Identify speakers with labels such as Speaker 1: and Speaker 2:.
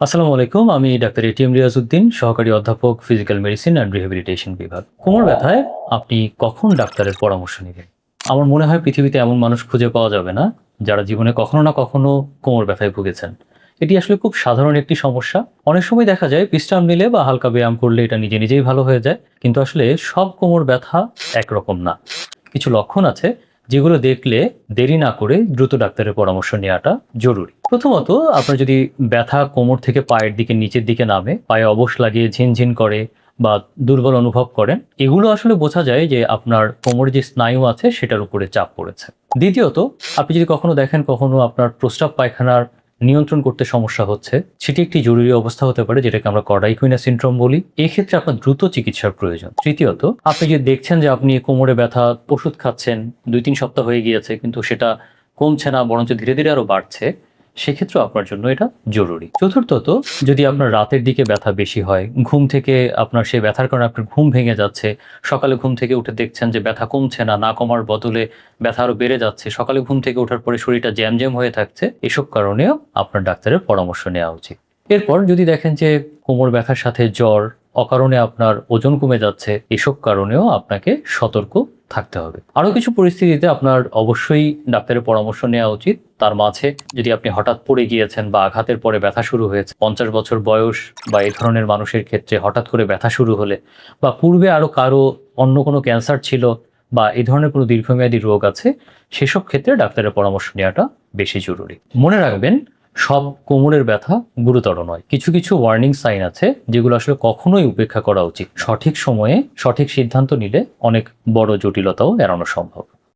Speaker 1: আসসালামু আলাইকুম। আমি ডাক্তার এটিএম রিয়াজউদ্দিন, সহকারী অধ্যাপক ফিজিক্যাল মেডিসিন অ্যান্ড রিহ্যাবিলিটেশন বিভাগ। কোমর ব্যথায় আপনি কখন ডাক্তারের পরামর্শ নিবেন? আমার মনে হয় পৃথিবীতে এমন মানুষ খুঁজে পাওয়া যাবে না, যারা জীবনে কখনো না কখনো কোমর ব্যথায় ভুগেছেন। এটি আসলে খুব সাধারণ একটি সমস্যা। অনেক সময় দেখা যায় বিশ্রাম নিলে বা হালকা ব্যায়াম করলে এটা নিজে নিজেই ভালো হয়ে যায়। কিন্তু আসলে সব কোমর ব্যথা একরকম না। কিছু লক্ষণ আছে যেগুলো দেখলে দেরি না করে দ্রুত ডাক্তারের পরামর্শ নেওয়াটা জরুরি। প্রথমত, আপনার যদি ব্যথা কোমর থেকে পায়ের দিকে নিচের দিকে নামে, পায়ে অবশ লাগে, ঝিনঝিন করে বা দুর্বল অনুভব করেন, এগুলো আসলে বোঝা যায় যে আপনার কোমরে যে স্নায়ু আছে সেটার উপরে চাপ পড়েছে। দ্বিতীয়ত, আপনি যদি কখনো দেখেন কখনো আপনার প্রস্রাব পায়খানার নিয়ন্ত্রণ করতে সমস্যা হচ্ছে, সেটি একটি জরুরি অবস্থা হতে পারে, যেটাকে আমরা কর্ডাইকুইনা সিনড্রোম বলি। এই ক্ষেত্রে আপনার দ্রুত চিকিৎসার প্রয়োজন। তৃতীয়ত, আপনি যদি দেখছেন যে আপনি কোমরে ব্যথা ওষুধ খাচ্ছেন, ২-৩ সপ্তাহ হয়ে গিয়েছে কিন্তু সেটা কমছে না, বরঞ্চ ধীরে ধীরে আরো বাড়ছে, সেক্ষেত্রেও আপনার জন্য এটা জরুরি। চতুর্থত, যদি আপনার রাতের দিকে ব্যথা বেশি হয়, ঘুম থেকে আপনার সেই ব্যথার কারণে আপনার ঘুম ভেঙে যাচ্ছে, সকালে ঘুম থেকে উঠে দেখছেন যে ব্যথা কমছে না, না কমার বদলে ব্যথা আরো বেড়ে যাচ্ছে, সকালে ঘুম থেকে ওঠার পরে শরীরটা জ্যাম জ্যাম হয়ে থাকছে, এসব কারণেও আপনার ডাক্তারের পরামর্শ নেওয়া উচিত। এরপর যদি দেখেন যে কোমর ব্যথার সাথে জ্বর, অকারণে আপনার ওজন কমে যাচ্ছে, এসব কারণেও আপনাকে সতর্ক থাকতে হবে। আরো কিছু পরিস্থিতিতে আপনার অবশ্যই ডাক্তারের পরামর্শ নেওয়া উচিত। তার মাঝে যদি আপনি হঠাৎ পড়ে গিয়েছেন বা আঘাতের পরে ব্যথা শুরু হয়েছে, ৫০ বছর বয়স বা এই ধরনের মানুষের ক্ষেত্রে হঠাৎ করে ব্যথা শুরু হলে, বা পূর্বে আরো কারো অন্য কোনো ক্যান্সার ছিল বা এই ধরনের কোনো দীর্ঘমেয়াদী রোগ আছে, সেসব ক্ষেত্রে ডাক্তারের পরামর্শ নেওয়াটা বেশি জরুরি। মনে রাখবেন, সব কোমরের ব্যথা গুরুতর নয়। কিছু কিছু ওয়ার্নিং সাইন আছে যেগুলো আসলে কখনোই উপেক্ষা করা উচিত। সঠিক সময়ে সঠিক সিদ্ধান্ত নিলে অনেক বড় জটিলতাও এড়ানো সম্ভব।